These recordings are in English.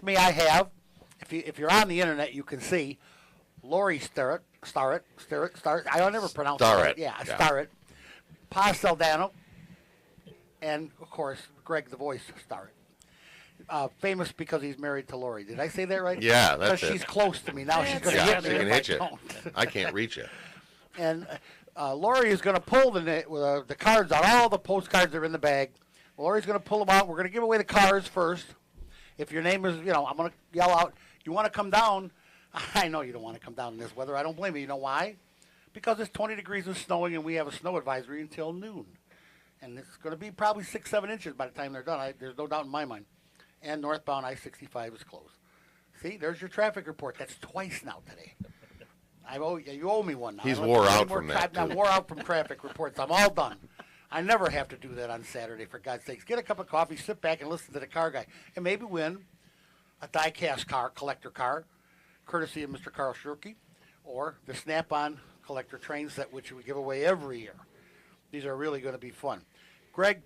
with me, I have, if you're on the internet, you can see Laurie Starrett. I don't never pronounce Starrett. it. Yeah, Starrett. Pa Saldana. And, of course, Greg the Voice Starrett. Famous because he's married to Laurie. Did I say that right? Yeah, that's it. Because she's close to me. Now she's going to hit me she can if hit I you. don't. I can't reach it. And Laurie is going to pull the cards out. All the postcards are in the bag. Laurie's going to pull them out. We're going to give away the cars first. If your name is, I'm going to yell out, you want to come down? I know you don't want to come down in this weather. I don't blame you. You know why? Because it's 20 degrees and snowing, and we have a snow advisory until noon. And it's going to be probably 6-7 inches by the time they're done. There's no doubt in my mind. And northbound I-65 is closed. See, there's your traffic report. That's twice now today. You owe me one now. He's wore out from that. I'm wore out from traffic reports. I'm all done. I never have to do that on Saturday, for God's sakes. Get a cup of coffee, sit back, and listen to the car guy. And maybe win a die-cast car, collector car, courtesy of Mr. Carl Shirky, or the Snap-on collector train set, which we give away every year. These are really going to be fun. Greg,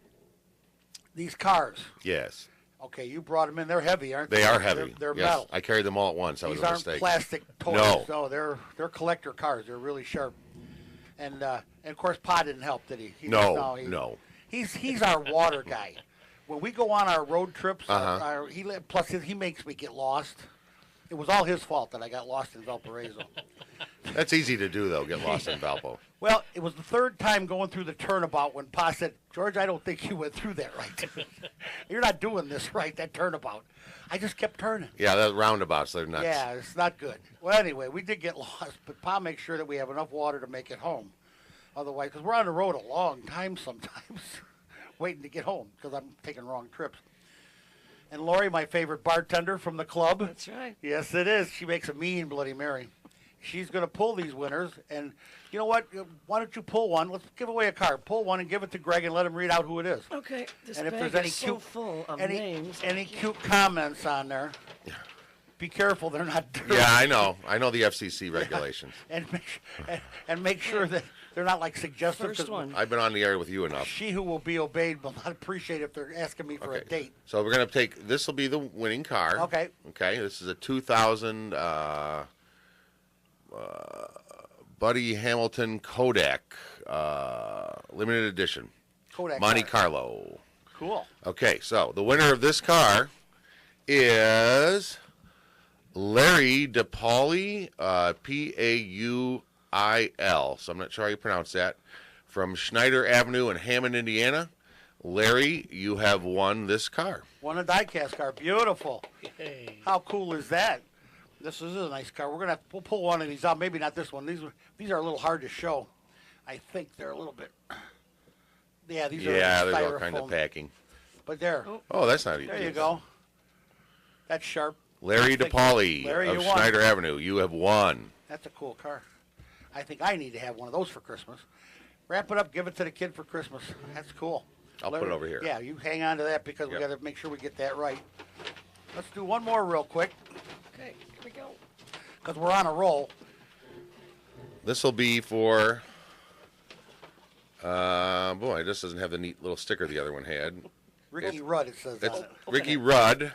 these cars. Yes. Okay, you brought them in. They're heavy, aren't they? They are heavy. They're yes. metal. I carried them all at once. That These was a aren't mistake. plastic toys. No. They're collector cars. They're really sharp. And of course, Pa didn't help, did he? No. He's our water guy. When we go on our road trips, Uh-huh. he makes me get lost. It was all his fault that I got lost in Valparaiso. That's easy to do, though, get lost in Valpo. Well, it was the third time going through the turnabout when Pa said, George, I don't think you went through that right. You're not doing this right, that turnabout. I just kept turning. Yeah, the roundabouts, they're nuts. Yeah, it's not good. Well, anyway, we did get lost, but Pa makes sure that we have enough water to make it home. Otherwise, because we're on the road a long time sometimes, waiting to get home because I'm taking wrong trips. And Laurie, my favorite bartender from the club. That's right. Yes, it is. She makes a mean Bloody Mary. She's going to pull these winners. And you know what? Why don't you pull one? Let's give away a card. Pull one and give it to Greg and let him read out who it is. Okay. This And if bag there's any is so cute, full of any, names. any cute comments on there, be careful they're not dirty. Yeah, I know. I know the FCC regulations. And make sure that they're not like suggestive. First one. I've been on the air with you enough. She who will be obeyed will not appreciate if they're asking me for a date. So we're going to take, this will be the winning car. Okay. Okay, this is a 2000 Buddy Hamilton Kodak limited edition. Kodak Monte car. Carlo. Cool. Okay, so the winner of this car is Larry DePauli, P-A-U-I-L. So I'm not sure how you pronounce that. From Schneider Avenue in Hammond, Indiana. Larry, you have won this car. Won a die-cast car. Beautiful. Yay. How cool is that? This is a nice car. We'll pull one of these out. Maybe not this one. These are a little hard to show. I think they're a little bit. Yeah, these are. Yeah, there's all styrofoam. kind of packing. But there. Oh, that's not easy. There you go. That's sharp. Larry DePauli Larry, of you won. Schneider Avenue. You have won. That's a cool car. I think I need to have one of those for Christmas. Wrap it up, give it to the kid for Christmas. That's cool. I'll put it over here. Yeah, you hang on to that because we got to make sure we get that right. Let's do one more real quick Okay, here we go. because we're on a roll. This will be for. Boy, this doesn't have the neat little sticker the other one had. Ricky Rudd, it says. It's on it. Ricky Rudd.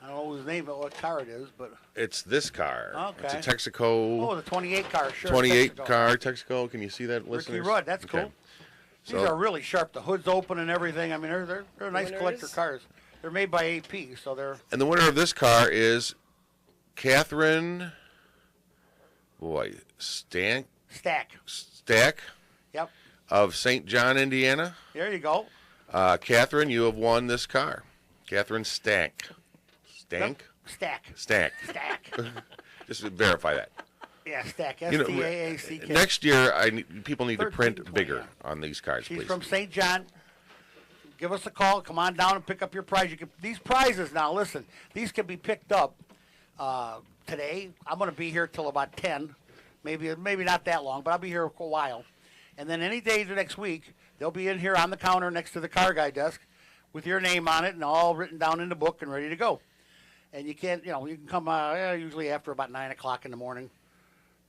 I don't know whose name, what car it is, but. It's this car. Okay. It's a Texaco. Oh, the 28 car, sure. 28 Texaco. car Texaco. Can you see that, Ricky listeners? Rudd, that's Okay. cool. These So- are really sharp. The hood's open and everything. I mean, they're nice Winners. collector cars. They're made by AP, so they're. And the winner of this car is Catherine. Stack. Stack Yep. of St. John, Indiana. There you go. Catherine, you have won this car. Catherine Stank. Stank? Stack. Stank. Stack. Just to verify that. Yeah, Stack. You know, S-T-A-A-C-K. next year, people need to 13, print 29. bigger on these cards, She's please. from St. John. Give us a call. Come on down and pick up your prize. These prizes now, listen, these can be picked up today. I'm going to be here till about 10. Maybe not that long, but I'll be here for a while. And then any day the next week, they'll be in here on the counter next to the car guy desk with your name on it and all written down in the book and ready to go. And you can come usually after about 9 o'clock in the morning.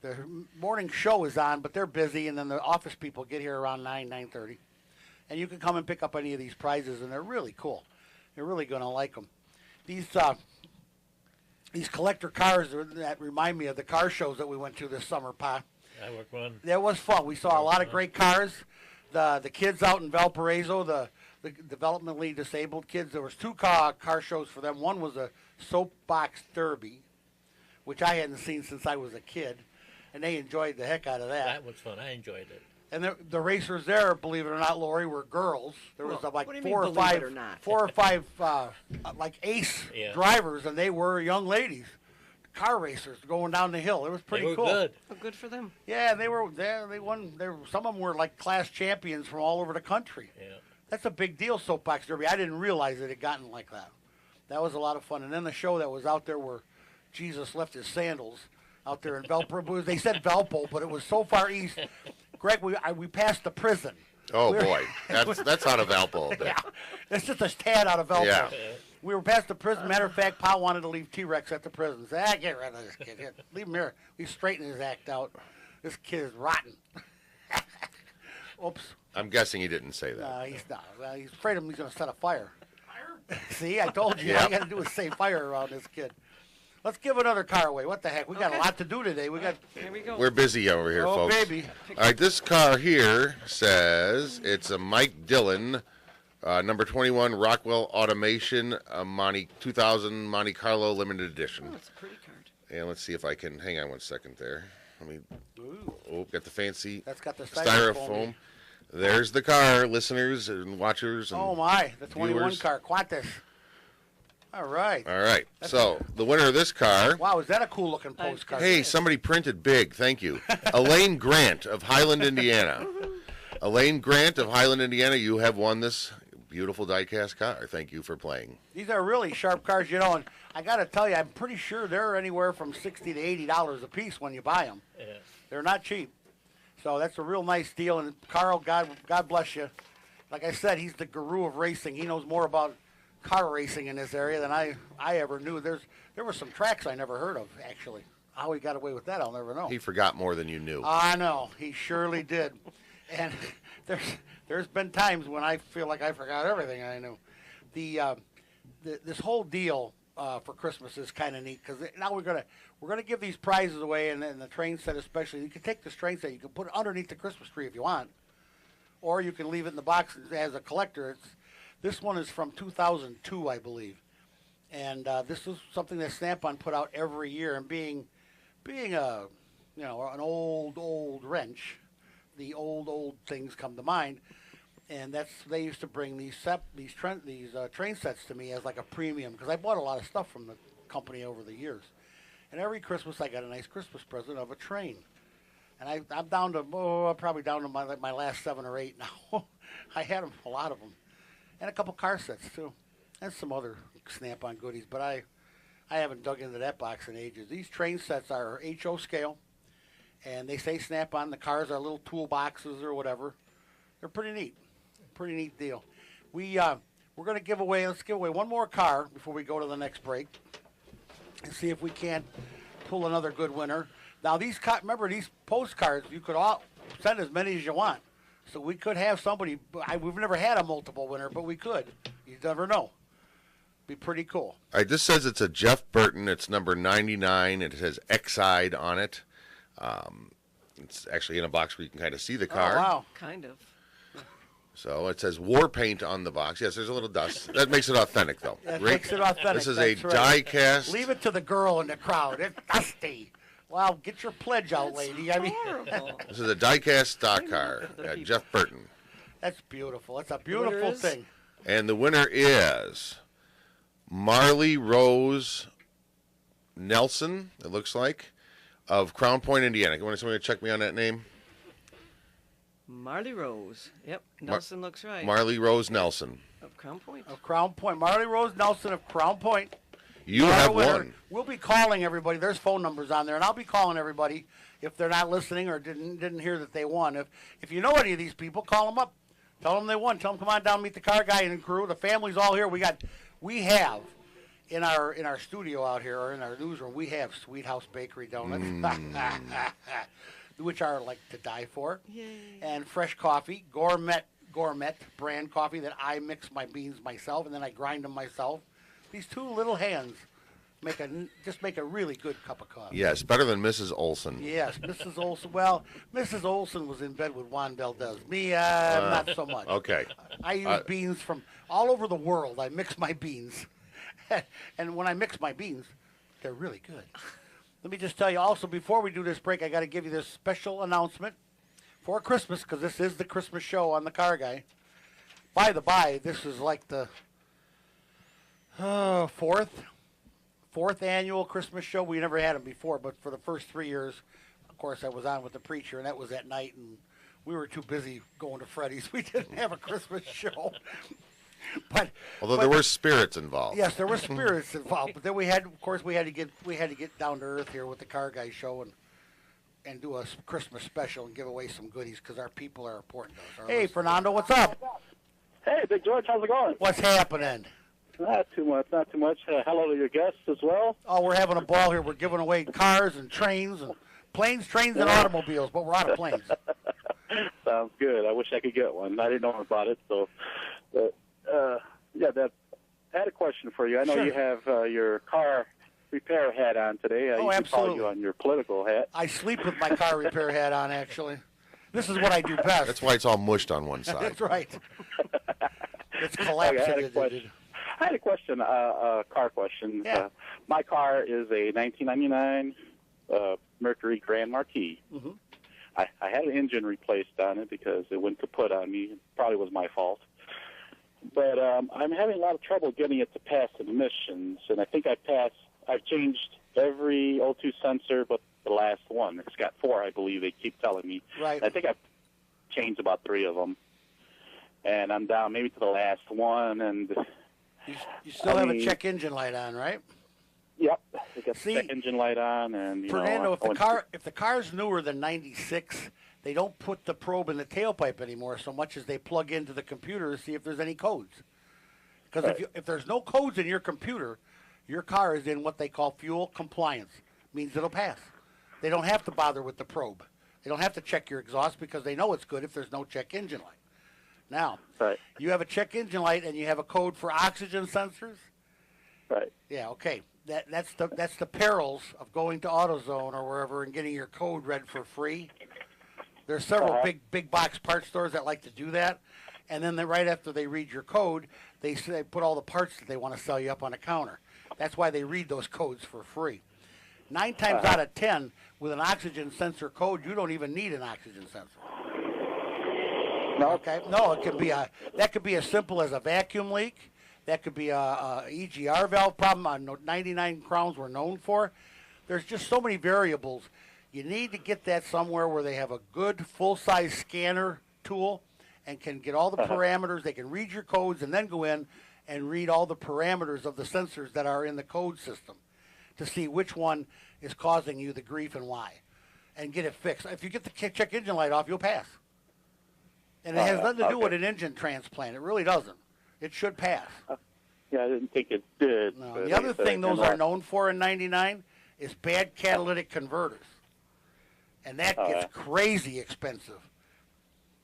The morning show is on, but they're busy, and then the office people get here around 9:30. And you can come and pick up any of these prizes, and they're really cool. You're really going to like them. These these collector cars that remind me of the car shows that we went to this summer, Pa. I work one. That was fun. We saw a lot of great cars. The kids out in Valparaiso, the developmentally disabled kids, there was two car shows for them. One was a soapbox derby, which I hadn't seen since I was a kid, and they enjoyed the heck out of that. That was fun. I enjoyed it. And the racers there, believe it or not, Laurie, were girls. There was like what do you four mean, or five like ace Yeah. drivers, and they were young ladies, car racers going down the hill. It was pretty They were cool. good. Oh, good for them. Yeah, they were there. They won. Some of them were like class champions from all over the country. Yeah. That's a big deal, soapbox derby. I didn't realize it had gotten like that. That was a lot of fun. And then the show that was out there where Jesus left his sandals out there in Valpo. They said Valpo, but it was so far east. Greg, we passed the prison. Oh We were- boy, that's out of Valpo. Yeah, it's just a tad out of Valpo. Yeah. We were past the prison. Matter of fact, Pa wanted to leave T-Rex at the prison. Say, get rid of this kid. Here, leave him here. We straightened his act out. This kid is rotten. Oops. I'm guessing he didn't say that. No, he's not. Well, he's afraid he's going to set a fire. See, I told you. Yep. All you got to do is say fire around this kid. Let's give another car away. What the heck? We got a Okay. lot to do today. We got. Here we go. We're busy over here, Oh, folks. baby. All right, this car here says it's a Mike Dillon, number 21 Rockwell Automation, 2000 Monte Carlo limited edition. Oh, it's a pretty card. And let's see if I can hang on one second there. Let me. Ooh, Oh, got the fancy that's got the styrofoam. There's the car, listeners and watchers. And Oh my, the 21 viewers. car, Qantas. All right. All right, so the winner of this car. Wow, is that a cool looking postcard? Hey, somebody printed big. Thank you. Elaine Grant of Highland, Indiana. Elaine Grant of Highland, Indiana, you have won this beautiful diecast car. Thank you for playing. These are really sharp cars, you know, and I got to tell you, I'm pretty sure they're anywhere from $60 to $80 a piece when you buy them. Yeah. They're not cheap. So that's a real nice deal. And Carl, God bless you. Like I said, he's the guru of racing. He knows more about car racing in this area than I ever knew. There were some tracks I never heard of, actually. How he got away with that, I'll never know. He forgot more than you knew. I know. He surely did. And there's been times when I feel like I forgot everything I knew. This whole deal for Christmas is kind of neat because now we're gonna give these prizes away, and the train set especially. You can take this train set, you can put it underneath the Christmas tree if you want, or you can leave it in the box as a collector. This one is from 2002, I believe, and this is something that Snap-on put out every year. And being a an old wrench, the old things come to mind. And they used to bring these train sets to me as like a premium because I bought a lot of stuff from the company over the years. And every Christmas I got a nice Christmas present of a train. And I'm down to probably down to my last 7 or 8 now. I had a lot of them, and a couple car sets too, and some other Snap-on goodies. But I haven't dug into that box in ages. These train sets are HO scale, and they say Snap-on. The cars are little toolboxes or whatever. They're pretty neat. Pretty neat deal. We're going to let's give away one more car before we go to the next break and see if we can't pull another good winner. Now, remember these postcards, you could all send as many as you want. So we could have somebody, we've never had a multiple winner, but we could. You never know. Be pretty cool. All right, this says it's a Jeff Burton. It's number 99. It says Exide on it. It's actually in a box where you can kind of see the car. Oh, wow. Kind of. So it says war paint on the box. Yes, there's a little dust. That makes it authentic, though. That Great. makes it authentic. This is a That's right. die-cast. Leave it to the girl in the crowd. It's dusty. Well, get your pledge out, That's lady. I mean, horrible. This is a die-cast stock Blame car. it for the people. Jeff Burton. that's beautiful. That's a winner beautiful is? thing. And the winner is Marley Rose Nelson, it looks like, of Crown Point, Indiana. You want somebody to check me on that name? Marley Rose. Yep. Nelson looks right. Marley Rose Nelson. Of Crown Point. Of Crown Point. Marley Rose Nelson of Crown Point. You Our have winner. won. We'll be calling everybody. There's phone numbers on there, and I'll be calling everybody if they're not listening or didn't hear that they won. If you know any of these people, call them up. Tell them they won. Tell them come on down, meet the car guy and crew. The family's all here. We have in our studio out here, or in our newsroom, we have Sweet House Bakery donuts, which are like to die for, Yay. and fresh coffee, gourmet brand coffee that I mix my beans myself and then I grind them myself. These two little hands just make a really good cup of coffee. Yes, better than Mrs. Olson. Yes, Mrs. Olson. Well, Mrs. Olson was in bed with Juan Valdez. Me, not so much. Okay. I use beans from all over the world. I mix my beans. And when I mix my beans, they're really good. Let me just tell you also, before we do this break, I got to give you this special announcement for Christmas, because this is the Christmas show on the Car Guy. By the by, this is like the fourth annual Christmas show. We never had them before, but for the first 3 years, of course, I was on with the preacher, and that was at night, and we were too busy going to Freddy's. We didn't have a Christmas show. Although there were spirits involved. Yes, there were spirits involved. But then we had to get down to earth here with the Car Guy show and do a Christmas special and give away some goodies, because our people are important to us. Hey, Fernando, what's up? Hey, Big George, how's it going? What's happening? Not too much. Hello to your guests as well. Oh, we're having a ball here. We're giving away cars and trains and planes, trains, and automobiles, but we're out of planes. Sounds good. I wish I could get one. I didn't know about it, so. I had a question for you. I know Sure. you have your car repair hat on today. I usually absolutely. call you on your political hat. I sleep with my car repair hat on, actually. This is what I do best. That's why it's all mushed on one side. That's right. It's collapsing. I had a question, a car question. Yeah. My car is a 1999 Mercury Grand Marquis. Mm-hmm. I had an engine replaced on it because it went kaput on me. It probably was my fault. But I'm having a lot of trouble getting it to pass emissions, and I think I've changed every O2 sensor but the last one. It's got 4, I believe, they keep telling me. Right. I think I've changed about 3 of them. And I'm down maybe to the last one, and You still have a check engine light on, right? Yep, I got See, the check engine light on, and Fernando, if the car's newer than '96, they don't put the probe in the tailpipe anymore so much as they plug into the computer to see if there's any codes. Because if there's no codes in your computer, your car is in what they call fuel compliance. Means it'll pass. They don't have to bother with the probe. They don't have to check your exhaust because they know it's good if there's no check engine light. Now, you have a check engine light and you have a code for oxygen sensors. Right. Yeah. Okay. That's the perils of going to AutoZone or wherever and getting your code read for free. There's several big box parts stores that like to do that, and then right after they read your code, they put all the parts that they want to sell you up on a counter. That's why they read those codes for free. 9 times out of 10, with an oxygen sensor code, you don't even need an oxygen sensor. No. Okay. No, that could be as simple as a vacuum leak. That could be a EGR valve problem. 99 Crowns we're known for. There's just so many variables. You need to get that somewhere where they have a good full-size scanner tool and can get all the parameters. They can read your codes and then go in and read all the parameters of the sensors that are in the code system to see which one is causing you the grief and why, and get it fixed. If you get the check engine light off, you'll pass. And it has nothing to do with an engine transplant. It really doesn't. It should pass. Yeah, I didn't think it did. No. The other thing those are known for in 99 is bad catalytic converters. And that gets crazy expensive.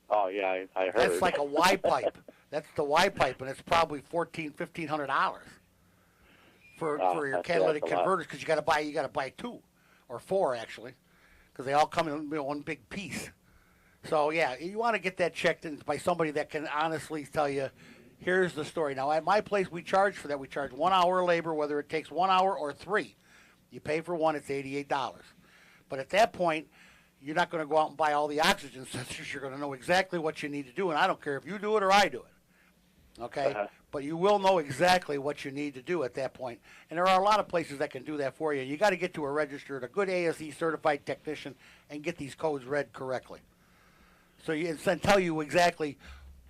Oh, yeah, I heard. That's like a Y pipe. That's the Y pipe, and it's probably $1,500 for your catalytic converters, because you got to buy 2 or 4 actually, because they all come in one big piece. So yeah, you want to get that checked in by somebody that can honestly tell you, here's the story. Now at my place, we charge for that. We charge 1 hour labor, whether it takes 1 hour or 3. You pay for 1, it's $88. But at that point, you're not going to go out and buy all the oxygen sensors. You're going to know exactly what you need to do, and I don't care if you do it or I do it. Okay? But you will know exactly what you need to do at that point. And there are a lot of places that can do that for you. You got to get to a registered, a good ASE certified technician, and get these codes read correctly. So and then tell you exactly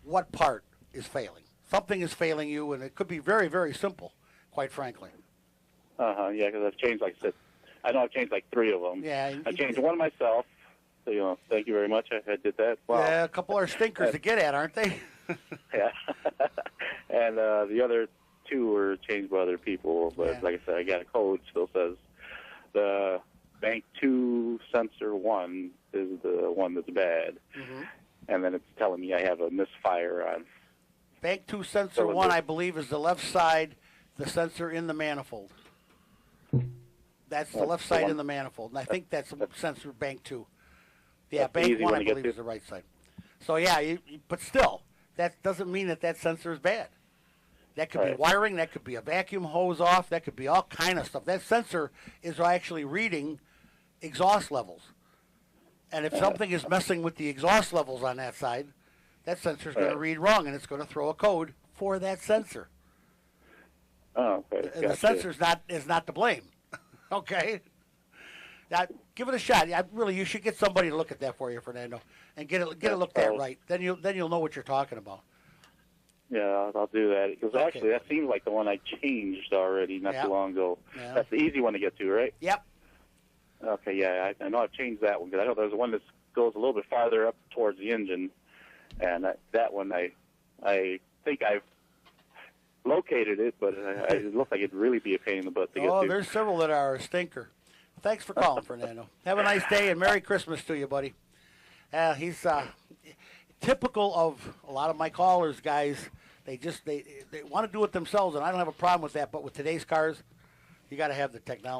what part is failing. Something is failing you, and it could be very, very simple, quite frankly. Yeah, because I've changed, like I said, I know I've changed like 3 of them. Yeah. I changed one myself. So, thank you very much. I did that. Wow. Yeah, a couple are stinkers to get at, aren't they? Yeah. And the other 2 were changed by other people. But like I said, I got a code still says the Bank 2 sensor 1 is the one that's bad. Mm-hmm. And then it's telling me I have a misfire on. Bank 2 sensor 1, I believe, is the left side, the sensor in the manifold. That's the That's left the side one. in the manifold, and I think that's sensor bank 2. Yeah, That's the bank easy 1, one I to get believe, to. is the right side. So, yeah, but still, that doesn't mean that sensor is bad. That could be Right. wiring, that could be a vacuum hose off, that could be all kind of stuff. That sensor is actually reading exhaust levels. And if something is messing with the exhaust levels on that side, that sensor is going to Right. read wrong, and it's going to throw a code for that sensor. Oh, okay. And the Gotcha. sensor is not to blame. Okay? Now, give it a shot. You should get somebody to look at that for you, Fernando, and get it looked at right. Then you'll know what you're talking about. Yeah, I'll do that. Because Okay. actually, that seems like the one I changed already not Yeah. too long ago. Yeah. That's the easy one to get to, right? Yep. Okay, yeah, I know I've changed that one because I know there's one that goes a little bit farther up towards the engine, and that one I think I've located it, but it looks like it'd really be a pain in the butt to get Oh, to. there's several that are a stinker. Thanks for calling, Fernando. Have a nice day and Merry Christmas to you, buddy. He's typical of a lot of my callers, guys. They want to do it themselves, and I don't have a problem with that. But with today's cars, you got to have the technology.